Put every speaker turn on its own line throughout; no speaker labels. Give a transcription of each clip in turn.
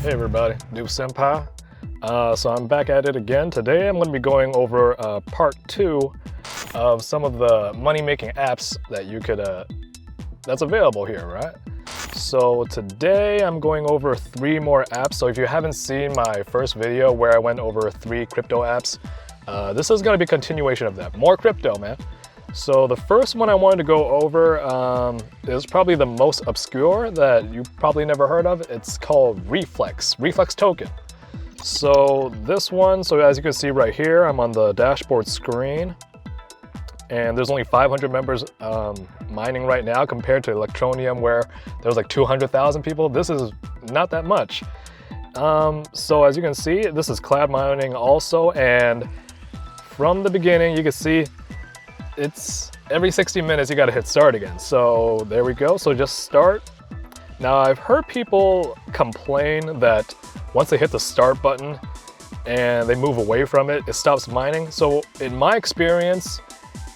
Hey everybody, Doof Senpai. So I'm back at it again. Today I'm going to be going over part 2 of some of the money-making apps that you could, that's available here, right? So today I'm going over 3 more apps. So if you haven't seen my first video where I went over 3 crypto apps, this is going to be a continuation of that. More crypto, man. So the first one I wanted to go over is probably the most obscure that you probably never heard of. It's called Reflex token. So this one, so as you can see right here, I'm on the dashboard screen, and there's only 500 members mining right now compared to Electronium where there's like 200,000 people. This is not that much. So as you can see, this is cloud mining also, and from the beginning you can see it's every 60 minutes you got to hit start again. So there we go. So just start. Now I've heard people complain that once they hit the start button and they move away from it, it stops mining. So in my experience,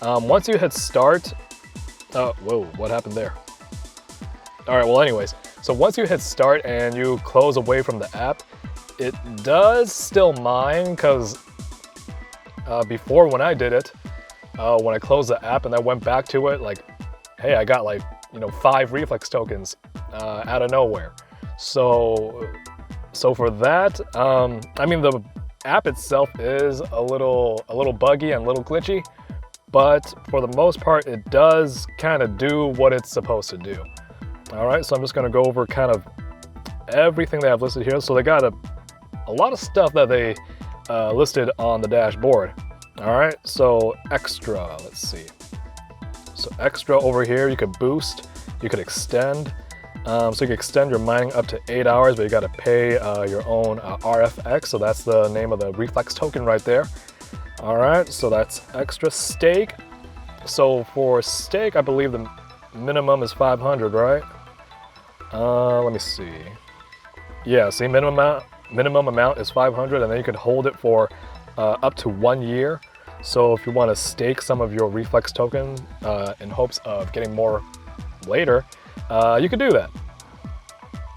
once you hit start, whoa, what happened there? All right, well anyways, so once you hit start and you close away from the app, it does still mine, because before when I did it, when I closed the app and I went back to it, like, hey, I got like, 5 Reflex tokens out of nowhere. So for that, I mean, the app itself is a little buggy and a little glitchy, but for the most part, it does kind of do what it's supposed to do. All right, so I'm just gonna go over kind of everything they have listed here. So they got a lot of stuff that they listed on the dashboard. All right, so extra, let's see. So extra over here, you could boost, you could extend. So you can extend your mining up to 8 hours, but you got to pay your own RFX. So that's the name of the Reflex token right there. All right, so that's extra. Stake. So for stake, I believe the minimum is 500, right? Let me see. Yeah, see, minimum amount is 500, and then you could hold it for up to 1 year. So if you want to stake some of your Reflex token in hopes of getting more later, you could do that.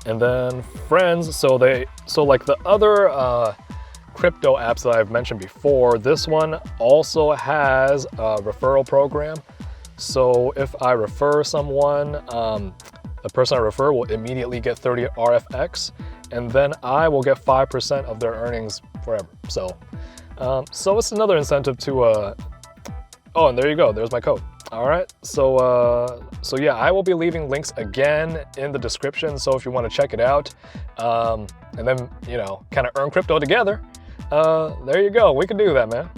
And then friends, so like the other crypto apps that I've mentioned before, this one also has a referral program. So if I refer someone, the person I refer will immediately get 30 RFX, and then I will get 5% of their earnings forever. So it's another incentive to, oh, and there you go, there's my code. All right, so yeah, I will be leaving links again in the description. So if you want to check it out, and then, kind of earn crypto together, there you go, we can do that, man.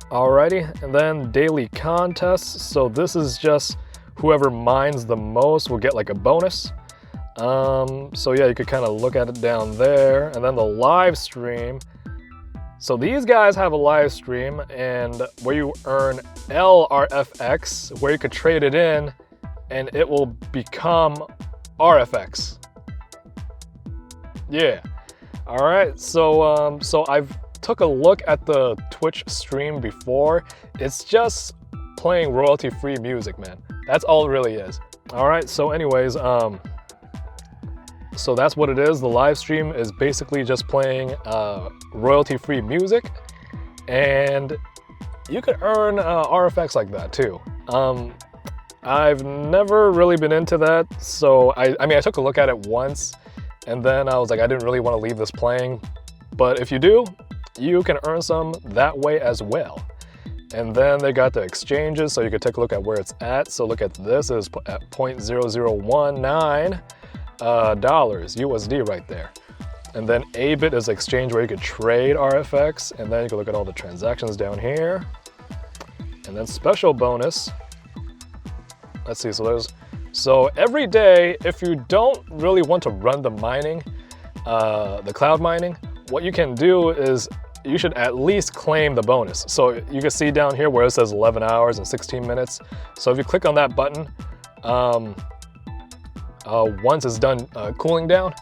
Alrighty, and then daily contests. So this is just whoever mines the most will get like a bonus. So yeah, you could kind of look at it down there, and then the live stream. So these guys have a live stream, and where you earn LRFX, where you could trade it in and it will become RFX. Yeah. All right. So I've took a look at the Twitch stream before. It's just playing royalty-free music, man. That's all it really is. All right. So anyways, so that's what it is. The live stream is basically just playing royalty-free music, and you could earn RFX like that too. I've never really been into that, so I mean, I took a look at it once, and then I was like, I didn't really want to leave this playing. But if you do, you can earn some that way as well. And then they got the exchanges, so you could take a look at where it's at. So look at this, is at 0.0019. dollars USD right there. And then ABIT is exchange where you could trade RFX, and then you can look at all the transactions down here. And then special bonus, let's see, so every day, if you don't really want to run the mining, the cloud mining, what you can do is you should at least claim the bonus. So you can see down here where it says 11 hours and 16 minutes. So if you click on that button, once it's done cooling down,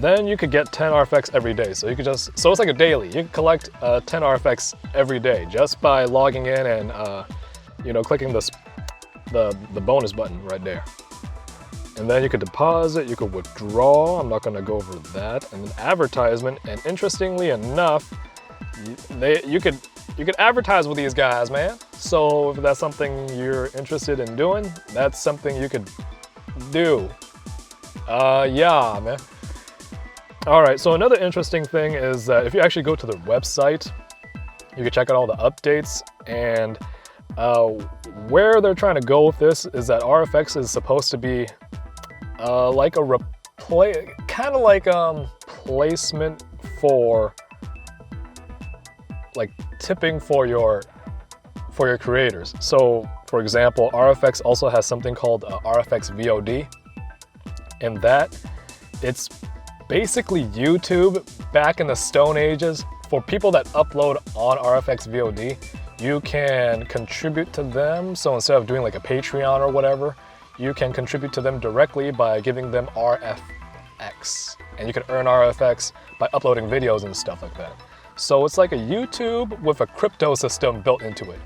then you could get 10 RFX every day. So you could so it's like a daily. You can collect 10 RFX every day just by logging in and clicking the bonus button right there. And then you could deposit, you could withdraw. I'm not gonna go over that. And then advertisement, and interestingly enough, you could advertise with these guys, man. So if that's something you're interested in doing, that's something you could do. Yeah, man. All right, so another interesting thing is that if you actually go to the website, you can check out all the updates, and where they're trying to go with this is that RFX is supposed to be like a kind of like placement for like tipping for your creators. So for example, RFX also has something called RFX VOD, and that it's basically YouTube back in the Stone Ages. For people that upload on RFX VOD, you can contribute to them. So instead of doing like a Patreon or whatever, you can contribute to them directly by giving them RFX. And you can earn RFX by uploading videos and stuff like that. So it's like a YouTube with a crypto system built into it.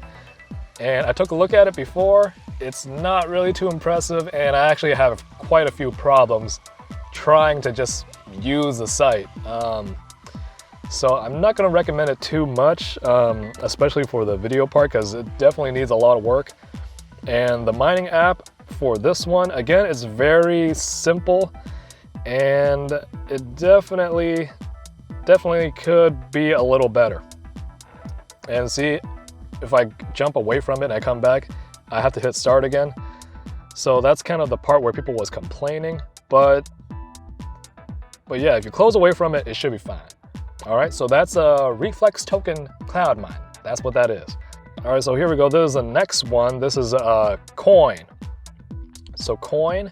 And I took a look at it before. It's not really too impressive, and I actually have quite a few problems trying to just use the site. So I'm not going to recommend it too much, especially for the video part, because it definitely needs a lot of work. And the mining app for this one, again, is very simple, and it definitely could be a little better. And see, if I jump away from it and I come back, I have to hit start again. So that's kind of the part where people was complaining, but yeah, if you close away from it, it should be fine. All right, so that's a Reflex token cloud mine. That's what that is. All right, so here we go. This is the next one. This is Coin. So Coin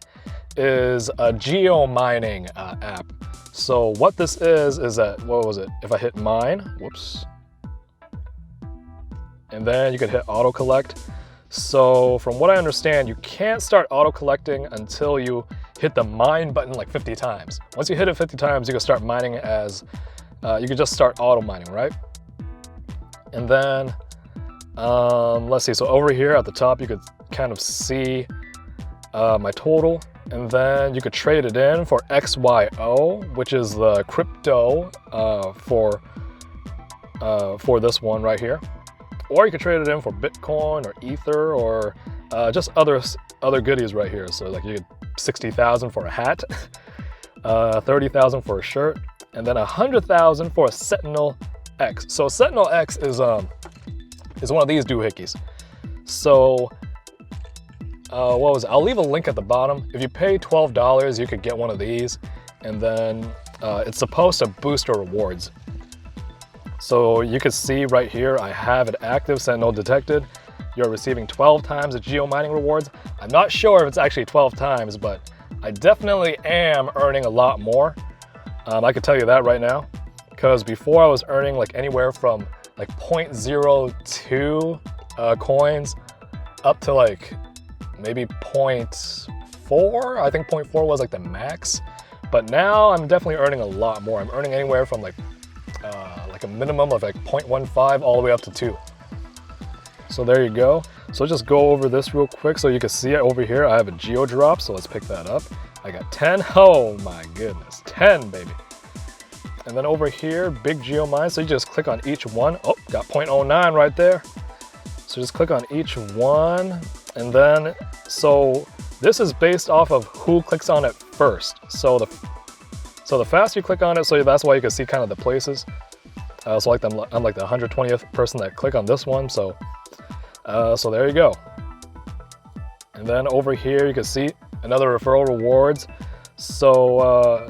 is a geo mining app. So what this is that, what was it? If I hit mine, whoops. And then you could hit auto collect. So from what I understand, you can't start auto collecting until you hit the mine button like 50 times. Once you hit it 50 times, you can start mining as, you can just start auto mining, right? And then, let's see, so over here at the top, you could kind of see my total, and then you could trade it in for XYO, which is the crypto for this one right here. Or you could trade it in for Bitcoin or Ether or just other goodies right here. So like you get 60,000 for a hat, 30,000 for a shirt, and then 100,000 for a Sentinel X. So Sentinel X is one of these doohickeys. So what was it? I'll leave a link at the bottom. If you pay $12, you could get one of these, and then it's supposed to boost your rewards. So you can see right here, I have it active, Sentinel detected. You're receiving 12 times the geo mining rewards. I'm not sure if it's actually 12 times, but I definitely am earning a lot more. I could tell you that right now, because before I was earning like anywhere from like 0.02 coins up to like maybe 0.4. I think 0.4 was like the max, but now I'm definitely earning a lot more. I'm earning anywhere from like a minimum of like 0.15 all the way up to 2. So there you go. So just go over this real quick so you can see it over here. I have a geo drop, so let's pick that up. I got 10. Oh my goodness, 10, baby. And then over here, big geo mine. So you just click on each one. Oh, got 0.09 right there. So just click on each one, and then so this is based off of who clicks on it first. So the faster you click on it, so that's why you can see kind of the places. So like I'm like the 120th person that click on this one. So there you go. And then over here you can see another referral rewards. So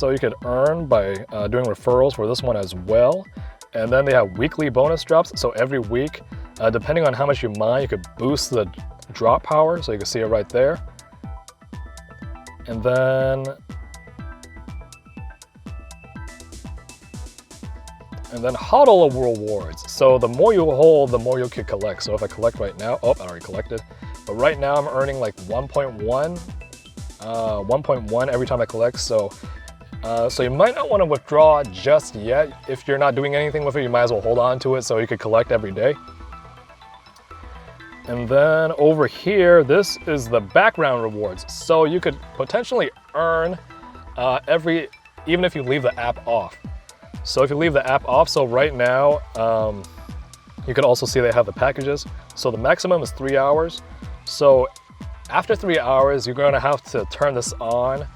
you could earn by doing referrals for this one as well. And then they have weekly bonus drops. So every week, depending on how much you mine, you could boost the drop power. So you can see it right there. And then HODL rewards. So the more you hold, the more you can collect. So if I collect right now, oh, I already collected. But right now I'm earning like 1.1 every time I collect. So you might not want to withdraw just yet. If you're not doing anything with it, you might as well hold on to it so you could collect every day. And then over here, this is the background rewards. So you could potentially earn even if you leave the app off. So if you leave the app off, so right now, you can also see they have the packages. So the maximum is 3 hours. So after 3 hours, you're gonna have to turn this on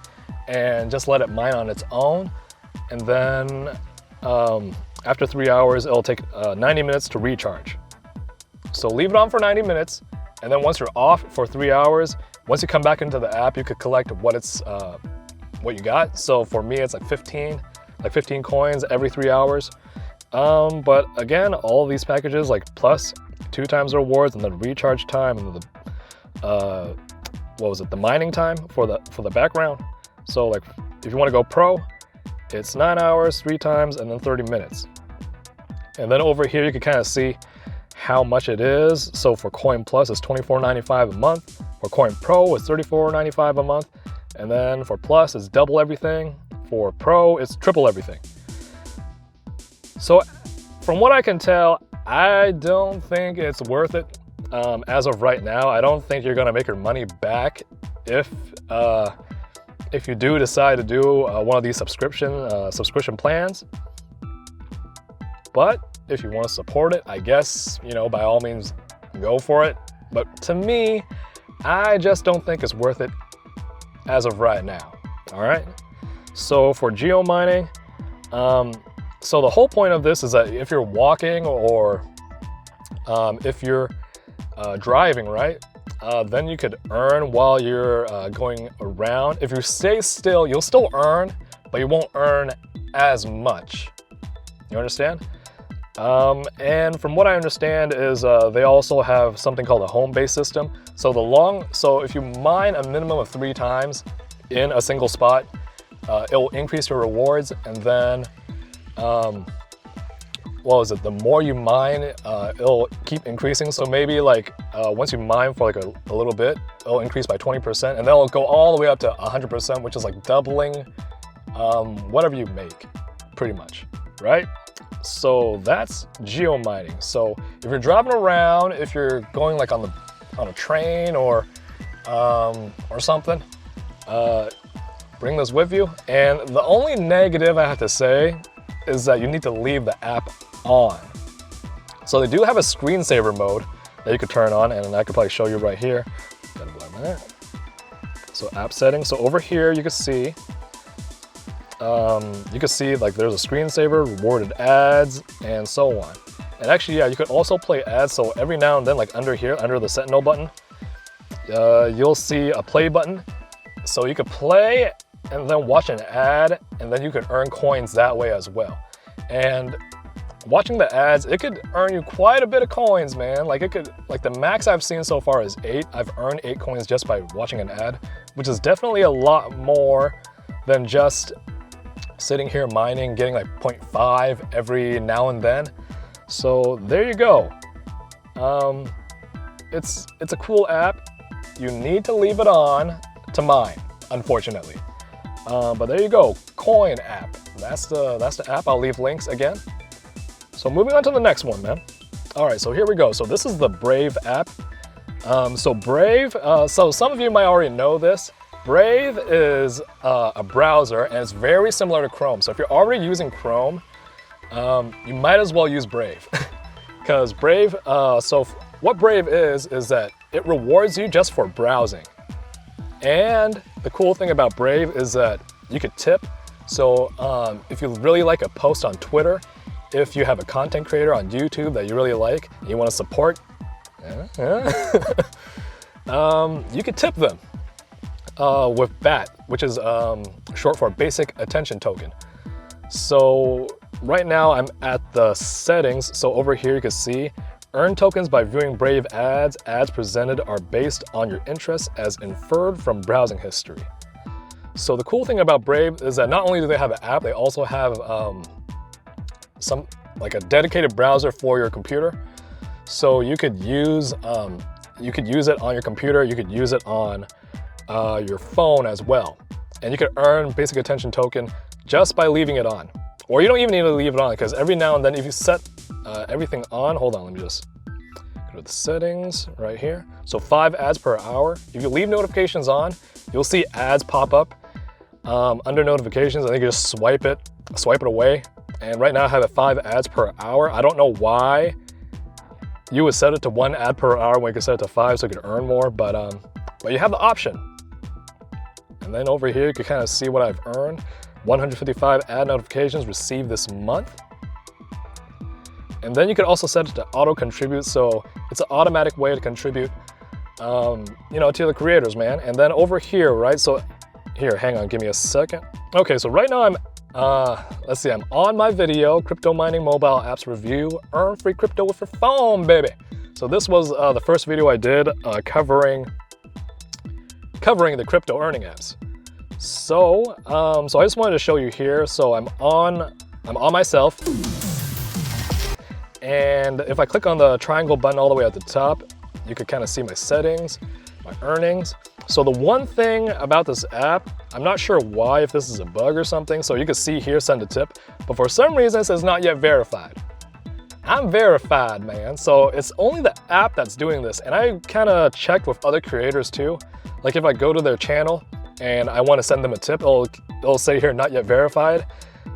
and just let it mine on its own. And then after 3 hours, it'll take 90 minutes to recharge. So leave it on for 90 minutes. And then once you're off for 3 hours, once you come back into the app, you could collect what you got. So for me, it's like 15 coins every 3 hours. But again, all of these packages, like plus 2 times the rewards and then recharge time and the the mining time for the background. So like if you want to go pro, it's 9 hours 3 times and then 30 minutes. And then over here you can kind of see how much it is. So for Coin Plus, it's $24.95 a month. For Coin Pro, it's $34.95 a month. And then for Plus, it's double everything. For Pro, it's triple everything. So from what I can tell, I don't think it's worth it as of right now. I don't think you're gonna make your money back if you do decide to do one of these subscription plans. But if you want to support it, I guess, by all means, go for it. But to me, I just don't think it's worth it as of right now. All right. So for geomining, so the whole point of this is that if you're walking or if you're driving, right, then you could earn while you're going around. If you stay still, you'll still earn, but you won't earn as much. You understand? And from what I understand is they also have something called a home-based system. So if you mine a minimum of 3 times in a single spot, it will increase your rewards. And then, the more you mine, it'll keep increasing. So maybe like once you mine for like a little bit, it'll increase by 20%, and then it'll go all the way up to 100%, which is like doubling whatever you make, pretty much, right? So that's geomining. So if you're driving around, if you're going like on a train or something, bring this with you. And the only negative I have to say is that you need to leave the app on. So they do have a screensaver mode that you could turn on, and I could probably show you right here. So app settings. So over here you can see like there's a screensaver, rewarded ads, and so on. And actually, yeah, you could also play ads. So every now and then, like under here, under the Sentinel button, you'll see a play button. So you could play and then watch an ad, and then you could earn coins that way as well. And watching the ads, it could earn you quite a bit of coins, man. Like the max I've seen so far is 8. I've earned 8 coins just by watching an ad, which is definitely a lot more than just sitting here mining, getting like 0.5 every now and then. So there you go. It's a cool app. You need to leave it on to mine, unfortunately. But there you go, Coin app. That's the app. I'll leave links again. So moving on to the next one, man. All right, so here we go. So this is the Brave app. So Brave, so some of you might already know this. Brave is a browser, and it's very similar to Chrome. So if you're already using Chrome, you might as well use Brave. Because Brave, so what Brave is that it rewards you just for browsing. And the cool thing about Brave is that you could tip. So if you really like a post on Twitter, if you have a content creator on YouTube that you really like, and you want to support, you could tip them with BAT, which is short for Basic Attention Token. So right now I'm at the settings. So over here you can see, earn tokens by viewing Brave ads. Ads presented are based on your interests as inferred from browsing history. So the cool thing about Brave is that not only do they have an app, they also have like a dedicated browser for your computer. So you could use it on your computer. You could use it on your phone as well. And you could earn Basic Attention Token just by leaving it on. Or you don't even need to leave it on, because every now and then if you set everything on, hold on, let me just Go to the settings right here. So 5 ads per hour. If you leave notifications on, you'll see ads pop up under notifications. I think you just swipe it away. And right now I have it 5 ads per hour. I don't know why you would set it to 1 ad per hour when you could set it to 5 so you could earn more, but you have the option. And then over here, you can kind of see what I've earned. 155 ad notifications received this month. And then you could also set it to auto contribute, so it's an automatic way to contribute, you know, to the creators, man. And then over here, right? So here, hang on, give me a second. Okay, so right now I'm, let's see, I'm on my video, crypto mining mobile apps review, earn free crypto with your phone, baby. So this was the first video I did covering the crypto earning apps. So, so I just wanted to show you here. So I'm on myself. And if I click on the triangle button all the way at the top, you could kind of see my settings, my earnings. So the one thing about this app, I'm not sure why, if this is a bug or something. So you can see here, send a tip, but for some reason it says not yet verified. I'm verified, man. So it's only the app that's doing this. And I kind of checked with other creators too. Like if I go to their channel and I want to send them a tip, it'll say here, not yet verified.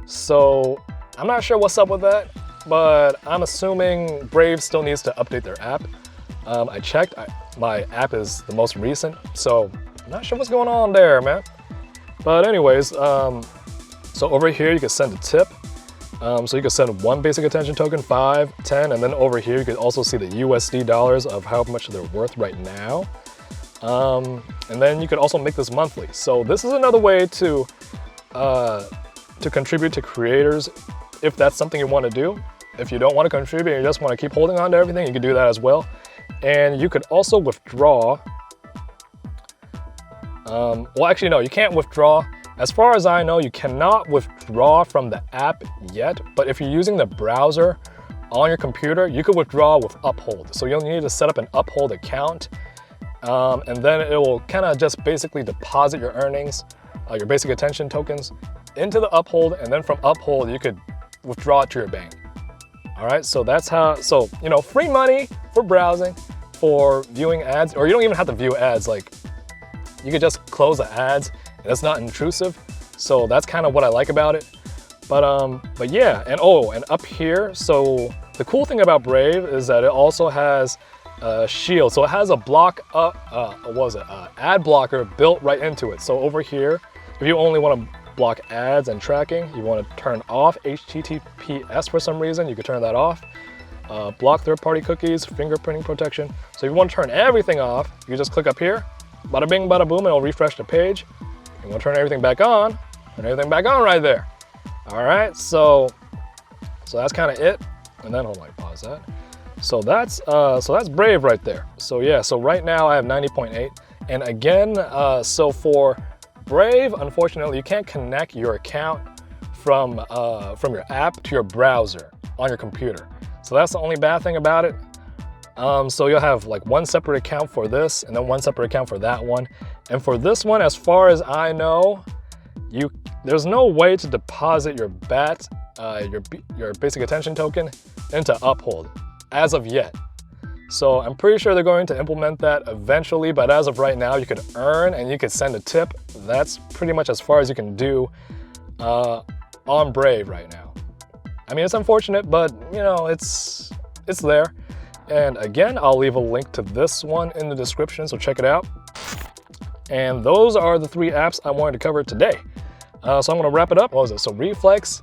So I'm not sure what's up with that, but I'm assuming Brave still needs to update their app. I checked, my app is the most recent, so I'm not sure what's going on there, man. But anyways, so over here you can send a tip. So you can send 1 basic attention token, 5, 10, and then over here you can also see the USD dollars of how much they're worth right now. And then you could also make this monthly. So this is another way to contribute to creators if that's something you want to do. If you don't want to contribute and you just want to keep holding on to everything, you can do that as well. And you could also withdraw. Well, actually, no, you can't withdraw. As far as I know, you cannot withdraw from the app yet, but if you're using the browser on your computer, you could withdraw with Uphold. So you'll need to set up an Uphold account, and then it will kind of just basically deposit your earnings, your basic attention tokens into the Uphold, and then from Uphold, you could withdraw it to your bank. All right, so that's how, so, you know, free money for browsing, for viewing ads, or you don't even have to view ads. Like, you could just close the ads, and it's not intrusive. So that's kind of what I like about it. But yeah, and oh, and up here, so the cool thing about Brave is that it also has a shield. So it has a ad blocker built right into it. So over here, if you only want to block ads and tracking, you want to turn off HTTPS for some reason, you could turn that off. Block third-party cookies, fingerprinting protection. So if you want to turn everything off, you just click up here, bada bing, bada boom, and it'll refresh the page. You want to turn everything back on, turn everything back on right there. All right, so that's kind of it. And then hold on, pause that. So that's Brave right there. So yeah, so right now I have 90.8. And again, so for Brave, unfortunately, you can't connect your account from your app to your browser on your computer. So that's the only bad thing about it. So you'll have like 1 separate account for this and then 1 separate account for that one. And for this one, as far as I know, there's no way to deposit your BAT, your basic attention token into Uphold as of yet. So I'm pretty sure they're going to implement that eventually, but as of right now, you could earn and you could send a tip. That's pretty much as far as you can do on Brave right now. I mean, it's unfortunate, but you know, it's there. And again, I'll leave a link to this one in the description, so check it out. And those are the 3 apps I wanted to cover today. So I'm gonna wrap it up. What was it? So Reflex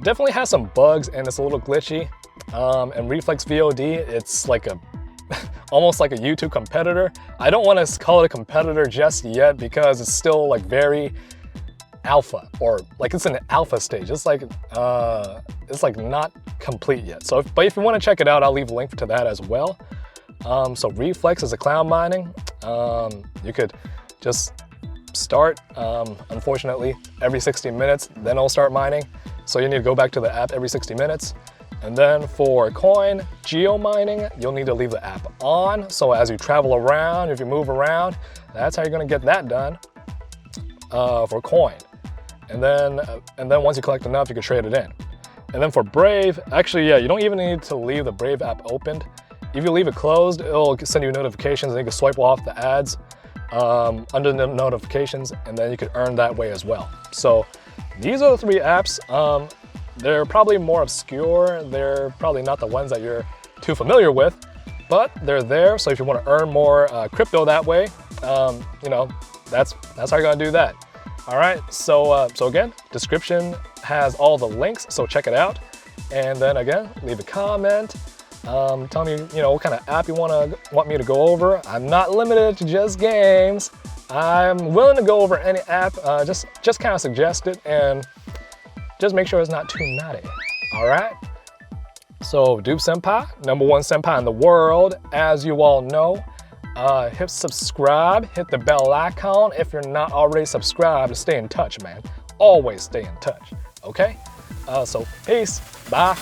definitely has some bugs and it's a little glitchy. And Reflex VOD, it's like almost like a YouTube competitor. I don't want to call it a competitor just yet because it's still like very alpha, or like it's in an alpha stage. It's like not complete yet. So but if you want to check it out, I'll leave a link to that as well. So Reflex is a cloud mining. You could just start, unfortunately, every 60 minutes, then it'll start mining. So you need to go back to the app every 60 minutes. And then for coin geo mining, you'll need to leave the app on. So as you travel around, if you move around, that's how you're gonna get that done for coin. And then once you collect enough, you can trade it in. And then for Brave, actually, yeah, you don't even need to leave the Brave app opened. If you leave it closed, it'll send you notifications and you can swipe off the ads under the notifications, and then you can earn that way as well. So these are the 3 apps. They're probably more obscure. They're probably not the ones that you're too familiar with, but they're there. So if you want to earn more crypto that way, you know, that's how you're gonna do that. All right, so again, description has all the links, so check it out. And then again, leave a comment. Tell me, you know, what kind of app you want me to go over. I'm not limited to just games. I'm willing to go over any app. Just kind of suggest it, and just make sure it's not too naughty. All right. So Doof Senpai, #1 senpai in the world, as you all know. Hit subscribe, hit the bell icon if you're not already subscribed to stay in touch, man. Always stay in touch. Okay. So peace. Bye.